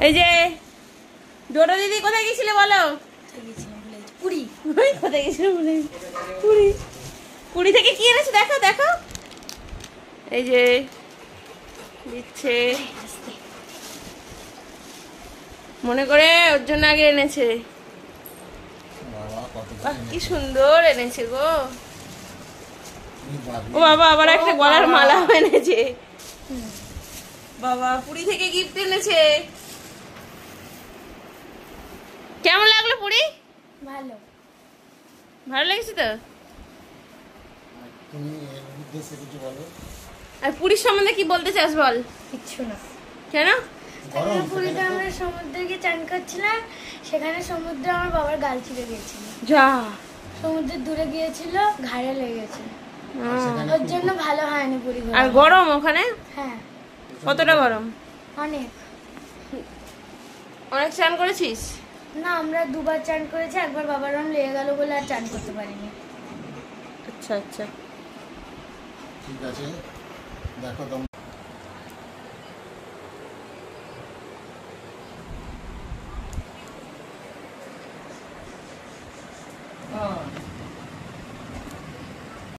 এই যে ডোডো দিদি কোথায় গেছিলে বলো? পুরী। কোথায় গেছিল বলে? পুরী। পুরী থেকে কি এনেছে দেখো দেখো। এই যে দিচ্ছে, মনে করে ওর জন্য আগে এনেছে। কি সুন্দর এনেছে গো। ও বাবা, আবার একটা গলার মালা এনেছে। বাবা পুরী থেকে গিফট এনেছে। কেমন লাগলো পুরী? ভালো। ভালো লেগেছে তো? আর পুরীর সম্বন্ধে কি বলতে চাস বল? কিচ্ছু না। কেন? পুরীতে আমরা সমুদ্রে গিয়ে চান করছিলাম, সেখানে সমুদ্রে আমার বাবার গাল ছিঁড়ে গিয়েছিল। যা, সমুদ্রের দূরে গিয়েছিল, ঘাড়ে লেগেছে, ওর জন্য ভালো হয়নি পুরী ঘোরা। আর গরম ওখানে? হ্যাঁ। কতটা গরম? অনেক। অনেক চান করেছিস? না, আমরা দুবার চান করেছি, একবার বাবার রং লেগে গেল বলে আর চান করতে পারিনি। আচ্ছা আচ্ছা, ঠিক আছে, দেখো তোমরা।